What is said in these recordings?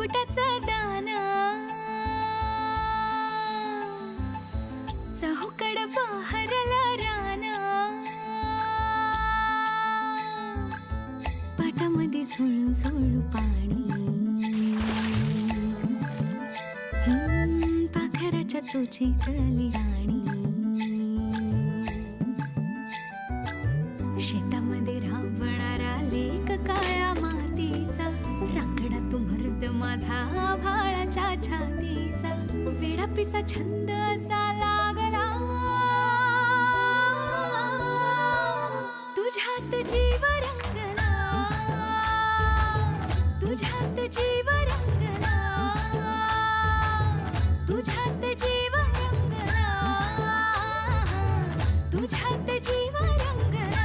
मुकुटाचा दाना चहूकड बहरला राना पाटामध्ये झुळू झुळू पाणी पाखराच्या चोचीतली गाणी शेतामध्ये राबणारा लेक काळ्या मातीचा रांगडा तो मर्द माझा भाळाच्या छातीचा वेडापिसा छंद असा लागला तुझ्यात जीव रंगला तुझ्यात जीव रंगला तुझ्यात जीव रंगला तुझ्यात जीव रंगला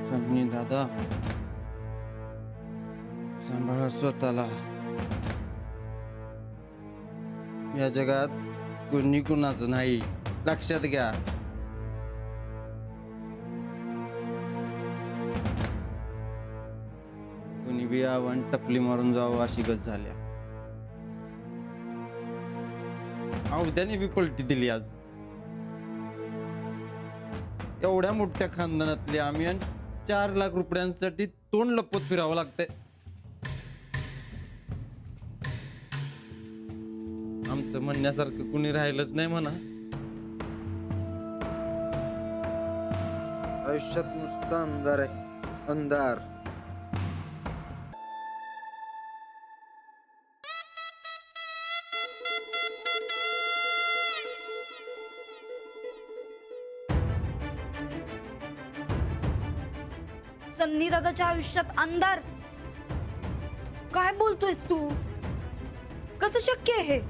सन्नी दादा सांभाळा स्वतःला. या जगात कुणी कुणाचं नाही, लक्षात घ्या. कुणी बी यावं टपली मारून जावं अशी गत झाल्या. त्याने बी पलटी दिली आज. एवढ्या मोठ्या खानदानातले आम्ही आणि 4 लाख रुपयांसाठी तोंड लपवत फिरावं लागतंय. आमचं म्हणण्यासारखं कुणी राहिलंच नाही म्हणा. आयुष्यात नुसता अंधार आहे, अंधार. सन्नी दादाच्या आयुष्यात अंधार? काय बोलतोयस तू? कसं शक्य आहे हे?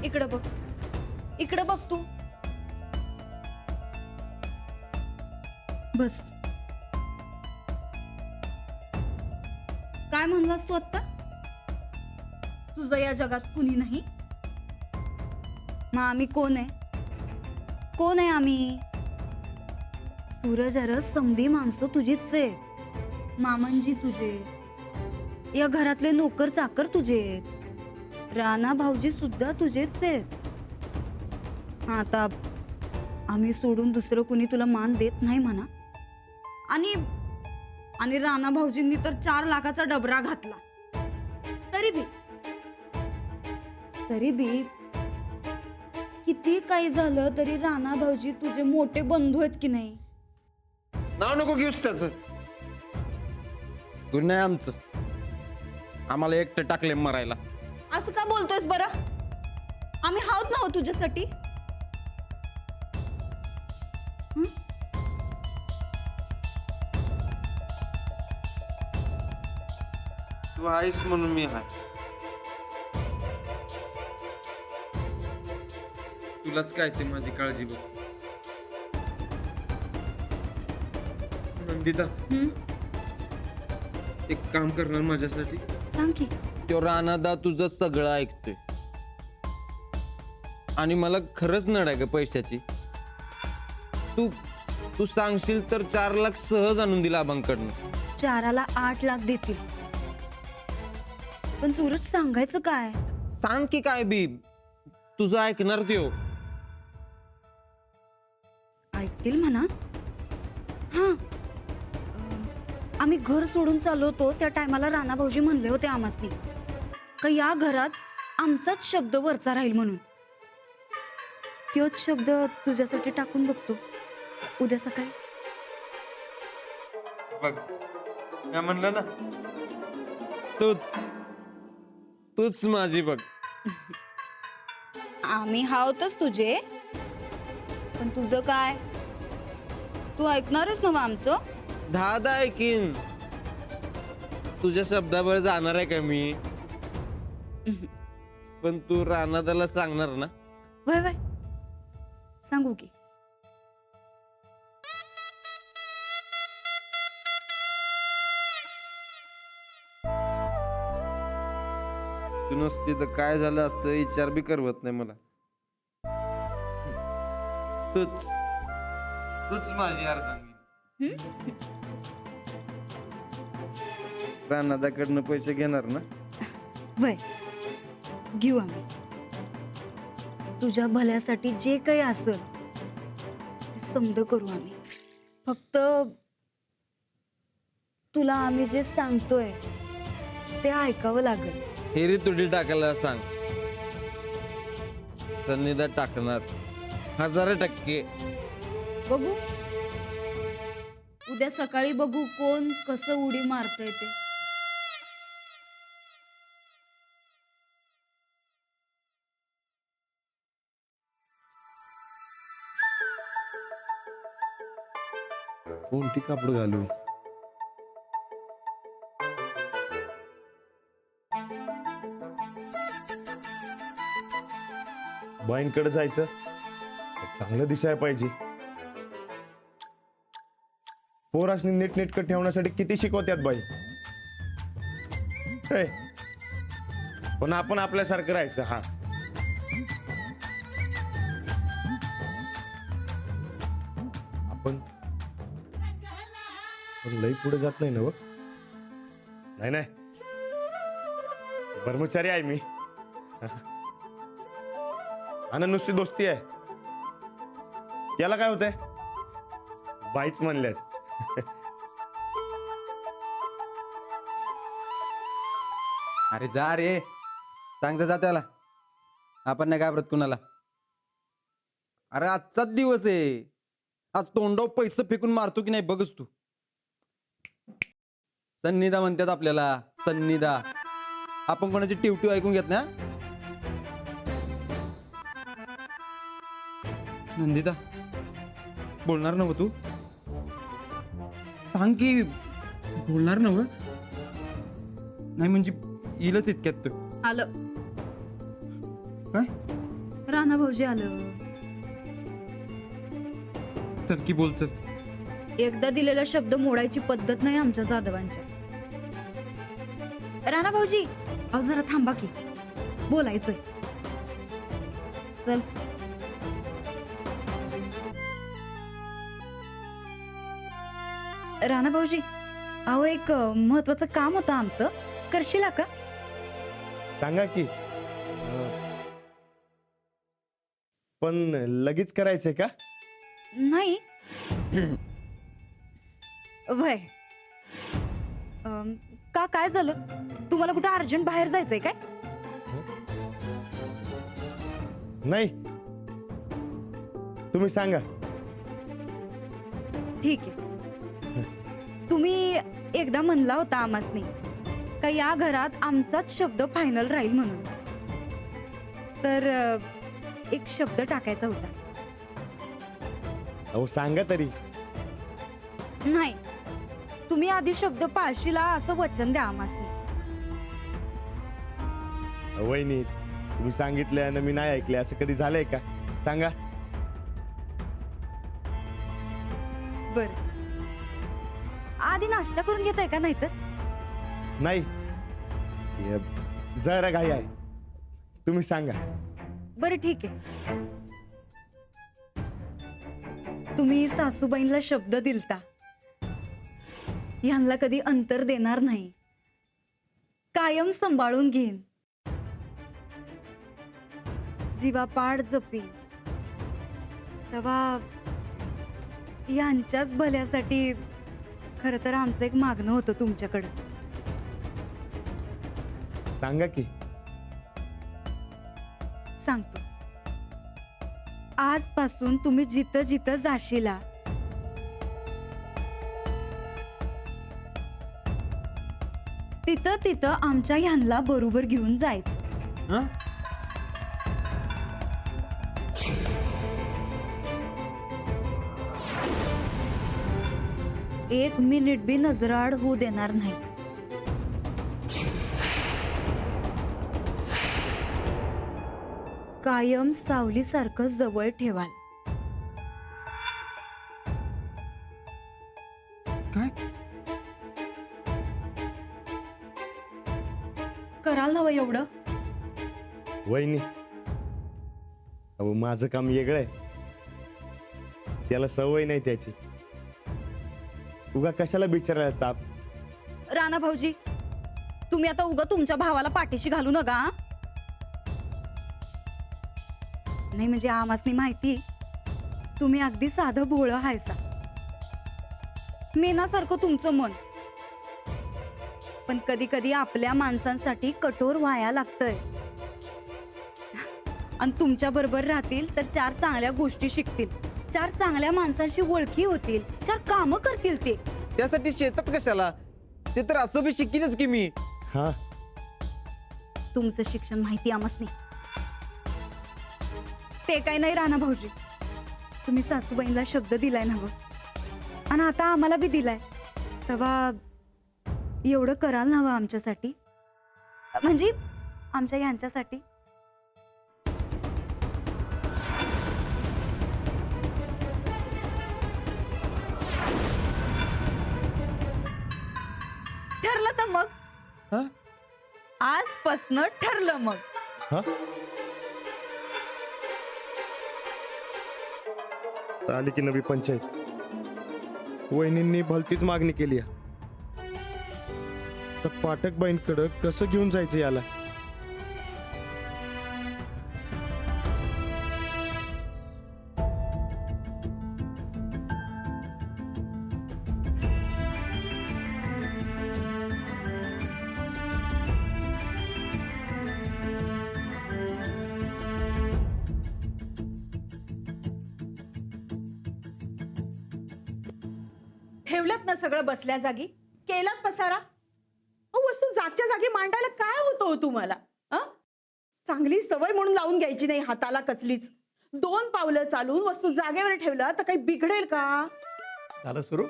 इकडे बघ, इकडे बघ तू. बस. काय म्हणलास तू आता? तुझं या जगात कुणी नाही? मग आम्ही कोण आहे? कोण आहे आम्ही? सूरज अरस समधी माणसं तुझीच आहे. मामनजी तुझे, या घरातले नोकर चाकर तुझे, राणा भाऊजी सुद्धा तुझेच आहेत. आता आम्ही सोडून दुसरं कुणी तुला मान देत नाही म्हणा. आणि राणा भाऊजींनी तर 4 लाखाचा डबरा घातला. तरी बी किती काही झालं तरी राणा भाऊजी तुझे मोठे बंधू आहेत की नाही? नाव नको घेऊस त्याच. गुन्हा आहे आमचं. आम्हाला एकटं टाकले मरायला. असं का बोलतोयस बरं? आम्ही हावत ना तुझ्यासाठी. तू आहेस म्हणून मी आहे. तुलाच काय ते माझी काळजी बघ. नंदिता, एक काम करणार माझ्यासाठी? सांग की. तो राणादा तुझं सगळं ऐकतोय आणि मला खरंच नड आहे ग पैशाची. तू सांगशील तर 4 लाख सहज आणून दिला अभंकडनं. 4ला 8 लाख देतील. पण सूरज सांगायचं काय? सांग की काय बी. तुझं ऐकणार त्यो. ऐकतील म्हणा. हा, आम्ही घर सोडून चाललो होतो त्या टायमाला राणा भाऊजी म्हणले होते आम्हासनी का या घरात आमचाच शब्द वरचा राहील म्हणून. तोच शब्द तुझ्यासाठी टाकून बघतो उद्या सकाळी. बघ, मी म्हणलं ना, तूच माझी बघ. आम्ही हावतच तुझे, पण तुझं काय? तू ऐकणारच ना आमचं? 10 ऐकीन. तुझ्या शब्दावर जाणार आहे का मी? उहुं. पण तू रानादाला सांगणार ना? वय वय सांगू की. तू नसती तर काय झालं असतं विचार बी करवत नाही मला. तूच तूच माझी अर्धांगी. हं? रानादाकडनं पैसे घेणार ना? वय घेऊ आम्ही. तुझ्या भल्यासाठी जे काही असेल ते समज करू आम्ही. फक्त तुला आम्ही जे सांगतोय ते ऐकावं लागेल. हेरी तुडी टाकायला सांग. सन्निधा टाकणार 1000%. बघू उद्या सकाळी बघू कोण कसं उडी मारतंय ते. कोणती कापड घालू? बाईंकडे जायचं चांगलं दिसायला पाहिजे. पोरासनी नीटनेटकं ठेवण्यासाठी किती शिकवत्यात बाई. हे, पण आपण आपल्यासारखं राहायचं. हा आपण लई पुढे जात नाही ना? नाही नाही, कर्मचारी आहे मी. आणि नुसती दोस्ती आहे. त्याला काय होतंय? बाईच म्हणल्यात. अरे जा रे, सांग जा त्याला. आपण नाही घाबरत कुणाला. अरे आजचाच दिवस आहे. आज तोंडावर पैसे फेकून मारतो की नाही बघच तू. सन्निधा म्हणतात आपल्याला, सन्निधा. आपण कोणाची टिवटिव ऐकून घेत ना? नंदिता बोलणार नव्ह तू? सांग की बोलणार नव्ह? नाही म्हणजे येईलच इतक्यात तू. आलं काय? राणा भाऊजी आलं. चल की बोल चल. एकदा दिलेला शब्द मोडायची पद्धत नाही आमच्या जाधवांच्या. राणा भाऊजी अहो जरा थांबा की, बोलायचंय. चल. राणा भाऊजी अहो एक महत्वाचं काम होतं आमचं, करशील का? सांगा की. पण लगेच करायचंय का? नाही वय का काय झालं? तुम्हाला कुठं अर्जंट बाहेर जायचंय काय? नाही, तुम्ही सांगा. ठीक आहे. तुम्ही एकदा म्हणला होता आमासनी का या घरात आमचाच शब्द फायनल राहील म्हणून. तर एक शब्द टाकायचा होता. अहो सांगा तरी. नाही, तुम्ही आधी शब्द पाळशीला असं वचन द्या आमासनी. वहिनी, तुम्ही सांगितलं आणि मी नाही ऐकले असं कधी झालंय का? सांगा. बर आधी नाश्ता करून घेताय का? नाही तर नाही, ते जरा घाई आहे. तुम्ही सांगा. बरं ठीक आहे. तुम्ही सासूबाईंना शब्द दिलता ह्यांना कधी अंतर देणार नाही, कायम सांभाळून घेईन, जीवापाड जपीन. तेव्हा यांच्याच भल्यासाठी खरं तर आमचं एक मागणं होतं तुमच्याकडं. सांगा की. सांगतो. आजपासून तुम्ही जिथं जिथं जाशीला तिथं तिथं आमच्या ह्यांना बरोबर घेऊन जायचं. हं? 1 मिनिट बी नजराड होऊ देणार नाही. कायम सावलीसारखं जवळ ठेवाल. काय कराल हवं एवढं. वहिनी, अहो माझं काम वेगळं आहे, त्याला सवय नाही त्याची. उगा कशाला बिचारायला ताप. राणा भाऊजी, तुम्ही आता उगा तुमच्या भावाला पाठीशी घालू नका हं? नाही म्हणजे आमासनी माहिती तुम्ही अगदी साधं भोळं हायसा, मेनासारखं तुमचं मन. पण कधी कधी आपल्या माणसांसाठी कठोर व्हाया लागतंय. आणि तुमच्या बरोबर राहतील तर 4 चांगल्या गोष्टी शिकतील, 4 चांगल्या माणसांशी ओळखी होतील, 4 कामं करतील ते. त्यासाठी शेतात कशाला, ते तर असं बी शिकीनच की मी. हा, तुमचं शिक्षण माहिती आमच नाही. ते काय नाही राणा भाऊजी, तुम्ही सासूबाईंना शब्द दिलाय ना, आणि आता आम्हाला बी दिलाय, तेव्हा एवढं कराल ना आमच्यासाठी, म्हणजे आमच्या यांच्यासाठी. ठरलं तर मग, हा? आजपासनं ठरलं मग. हा, आली की नवी पंचायत. वहिनींनी भलतीच मागणी केली आहे. तर पाठकबाईंकडं कसं घेऊन जायचं याला. ठेवलत ना सगळं बसल्या जागी, केलात पसारा. वस्तू जागच्या जागी मांडायला काय होतं हो तुम्हाला? चांगली सवय म्हणून लावून घ्यायची नाही हाताला कसलीच. 2 पावलं चालून वस्तू जागेवर ठेवला तर काही बिघडेल का? झालं सुरू.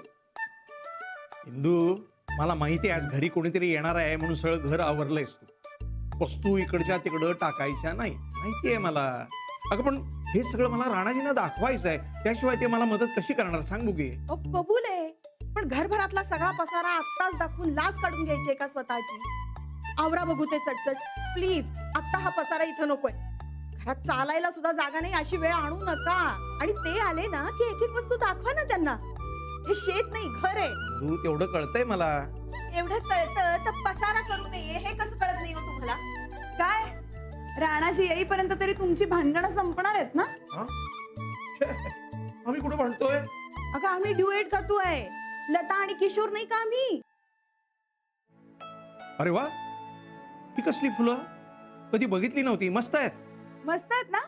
इंदू, मला माहिती आहे आज घरी कोणीतरी येणार आहे म्हणून सगळं घर आवरलंयस तू. वस्तू इकडच्या तिकडं टाकायच्या नाही, माहिती आहे मला. अगं पण हे सगळं मला राणाजींना दाखवायचं आहे, त्याशिवाय ते मला मदत कशी करणार सांग बघे. कबूल आहे, पण घरभरातला सगळा पसारा आत्ताच दाखवून लाज काढून घ्यायची का स्वतःची? आवरा बघू ते चटचट प्लीज. आत्ता हा पसारा इथं नकोय. घरात चालायला सुद्धा जागा नाही अशी वेळ आणू नका. आणि ते आले ना की एक एक वस्तू दाखवा ना त्यांना. हे शेत नाही, घर आहे. तू तेवढं कळतंय मला. एवढं कळतं तर पसारा करू नये हे कसं कळत नाही हो तुम्हाला? काय राणाशी येईपर्यंत तरी तुमची भांडणं संपणार आहेत ना? हा? छे, आम्ही कुठं म्हणतोय? अगं आम्ही ड्युएट गातोय, लता आणि किशोर नाही का आम्ही? अरे वा, ही कसली फुलं, कधी बघितली नव्हती. मस्त आहेत. मस्त आहेत ना?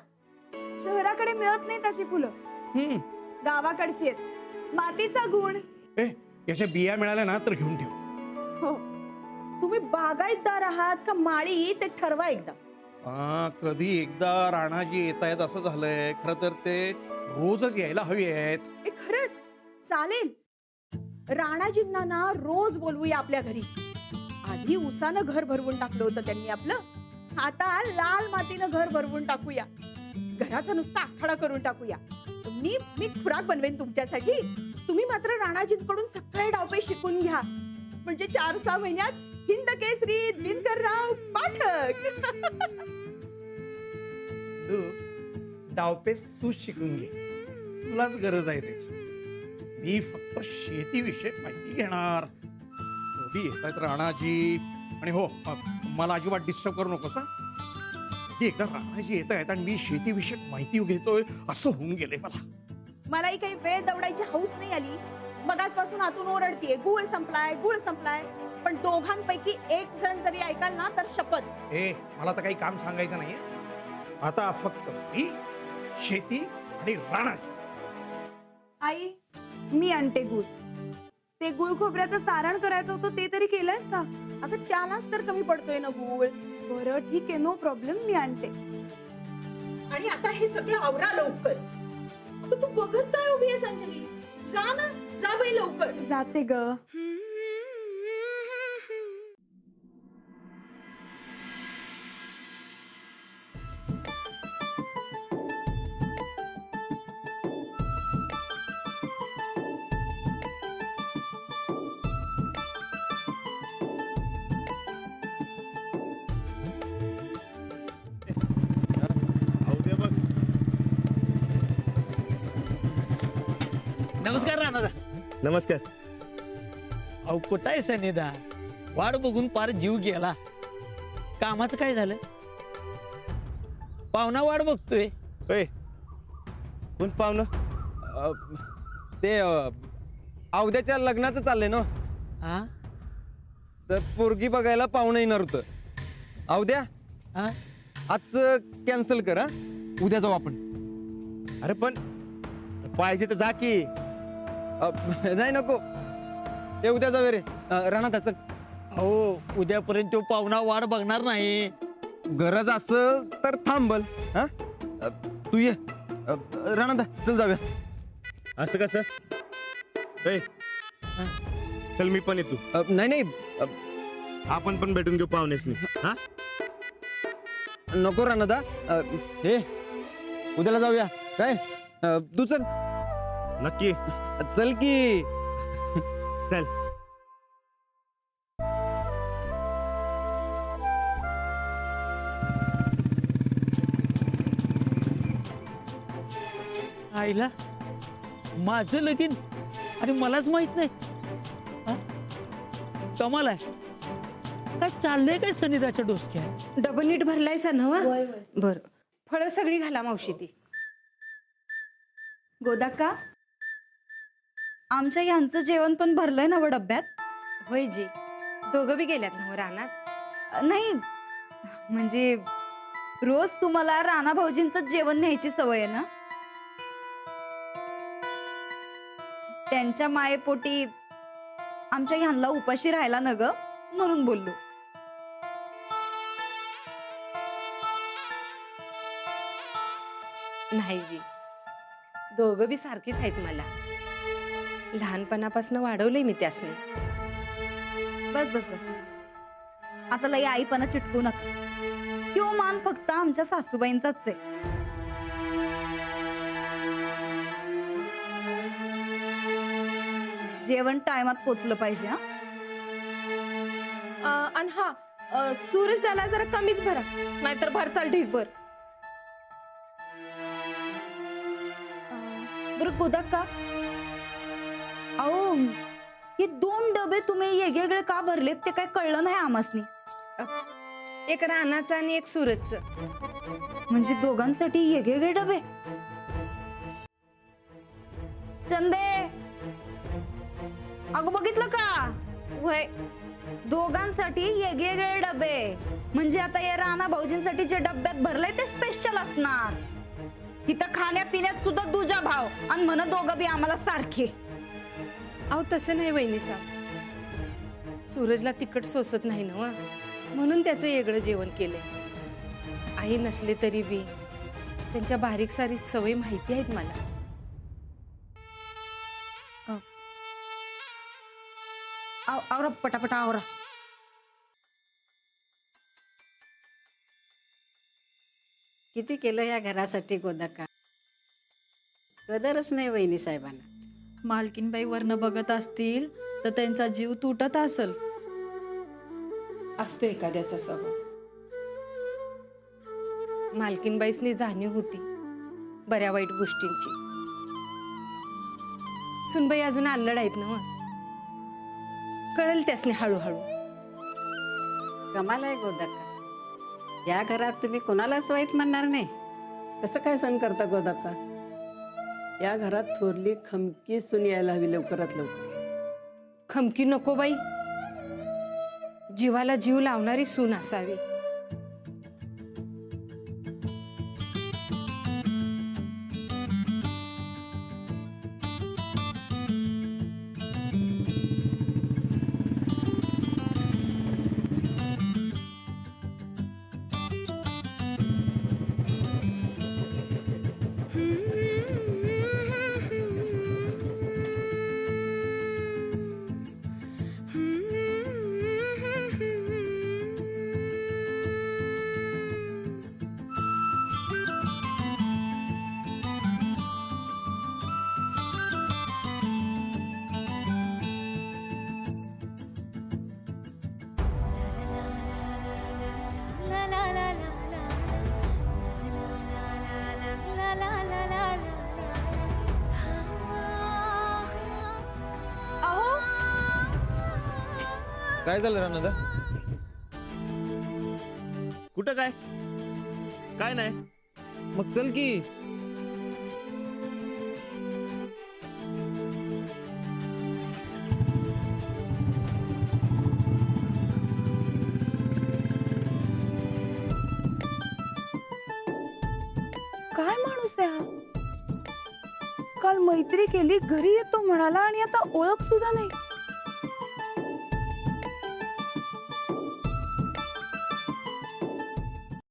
शहराकडे मिळत नाही तशी फुलं, हम्म. गावाकडची आहेत. मातीचा गुण. ए, याच्या बिया मिळाल्या ना तर घेऊन ठेव. हो. तुम्ही बागायतदार आहात का माळी ते ठरवा एकदा. कधी एकदा राणाजी येत आहेत असं झालंय. खरं तर ते रोजच यायला हवी आहेत. हे खरंच चालेल. राणाजींना ना रोज बोलवूया आपल्या घरी. आधी उसानं घर भरवून टाकलं होतं त्यांनी आपलं, आता लाल मातीनं घर भरवून टाकूया. घराचा नुसता आखाडा करून टाकूया. मी खुराक बनवेन तुमच्यासाठी. तुम्ही मात्र राणाजींकडून सगळे डावपे शिकून घ्या, म्हणजे 4-6 महिन्यात हिंद केसरी दिनकरराव पाठक. तू डावपेच तू शिकून घे, तुलाच गरज आहे त्याची. मी फक्त शेतीविषयक माहिती घेणार. कधी येत आहेत राणाजी. आणि हो, मला अजिबात डिस्टर्ब करू नकोस. कधी एकदा राणाजी येत आहेत आणि मी शेतीविषयक माहिती घेतोय असं होऊन गेले मला. मलाही काही वेळ दवडायची हौस नाही आली. मगासपासून आतून ओरडतीये, गुळ संपलाय गुळ संपलाय. पण दोघांपैकी एक जण जरी ऐकाल ना तर शपथ. मला तर काही काम सांगायचं नाहीये. आता फक्त मी, शेती आणि राणाजी. आई, मी आणते गुळ. ते गुळ खोबऱ्याचं सारण करायचं होतं ते तरी केलंयस का? अगं त्यालाच तर कमी पडतोय ना गुळ. बरं ठीक आहे, नो प्रॉब्लेम, मी आणते. आणि आता हे सगळं आवरा लवकर. अगं तू बघत काय उभी आहेस अंजली? जा ना, जा बाई लवकर. जाते ग. नमस्कार राणा. नमस्कार. अहो कुठं आहे सनिधा? वाट बघून पार जीव गेला. कामाचं काय झालं? पाहुणा वाट बघतोय. होय, कोण पाहुणं? ते अवद्याच्या लग्नाचं चाललंय ना, हा तर पोरगी बघायला पाहुणं येणार होतं. अवद्या हा आजचं कॅन्सल कर हा, उद्या जाऊ आपण. अरे पण पाहिजे तर जा की. नाही नको, ते उद्या जाऊया रे. राणा चल. अहो उद्यापर्यंत तो पाहुणा वाट बघणार नाही. गरज असेल तर थांबल. हा तू ये. राणा चल जाऊया. असं कसं? होय, चल मी पण येतो. नाही नाही, आपण पण भेटून घेऊ पाहुणेसनी. हा नको राणा हे उद्याला जाऊया काय. तू चल. नक्की चल की. चल. आईला माझं लगीन आणि मलाच माहित नाही. हा? कमाल आहे. काय चाललंय काय सनिधाच्या डोसक्यात? डबल नीट भरलायसा ना बर. फळं सगळी घाला मावशी ती. गोदाक्का, आमच्या यांचं जेवण पण भरलंय ना व डब्यात? होय जी, दोघं बी गेल्यात ना रानात. नाही म्हणजे रोज तुम्हाला राणा भाऊजींचं जेवण न्यायची सवय आहे ना? त्यांच्या मायेपोटी आमच्या ह्यांना उपाशी राहायला न ग, म्हणून बोललो. नाही जी, दोघं बी सारखीच आहेत मला. लहानपणापासून वाढवलंय मी त्यासनी. बस बस बस, आता लई आईपणा चिटकू नका. तो मान फक्त आमच्या सासूबाईंचाच आहे. जेवण टायमात पोचलं पाहिजे. हा आणि हा सूरज झाला जरा कमीच भरा, नाहीतर भरचाल ढीगभर. बरं गोदाक्का, अहो हे 2 डबे तुम्ही वेगवेगळे का भरलेत ते काय कळलं नाही आमासनी. एक रानाचं आणि एक सूरजचं. म्हणजे दोघांसाठी वेगवेगळे डबे? चंदे, अगं बघितलं का? वय दोघांसाठी वेगवेगळे डबे. म्हणजे आता या राणा भाऊजींसाठी जे डब्यात भरलंय ते स्पेशल असणार. इथं खाण्यापिण्यात सुद्धा दुजा भाव, आणि म्हण दोघं बी आम्हाला सारखे. अहो तसं नाही वहिनी साहेब, सूरजला तिखट सोसत नाही ना, म्हणून त्याचं वेगळं जेवण केलंय. आई नसले तरी बी त्यांच्या बारीक सारीक सवयी माहिती आहेत मला. आवरा पटापटा आवरा. किती केलं या घरासाठी गोदाक्का, कदरच नाही वहिनी साहेबांना. मालकीनबाई वरनं बघत असतील तर त्यांचा जीव तुटत असल. असतो एखाद्याचा स्वभाव. मालकीनबाईसनी जाणीव होती बऱ्या वाईट गोष्टींची. सुनबाई अजून अल्लड आहेत ना, कळेल त्यासनी हळूहळू. कमाल आहे गोदाक्का, या घरात तुम्ही कोणालाच वाईट म्हणणार नाही. कसं काय सण करता गोदाक्का? या घरात थोरली खमकी सून यायला हवी लवकरात लवकर. खमकी नको बाई, जीवाला जीव लावणारी सून असावी. काय झालं राणादा? कुठं काय? काय नाही. मग चल की. काय माणूस आहे हा? काल मैत्री केली, घरी येतो म्हणाला आणि आता ओळख सुद्धा नाही.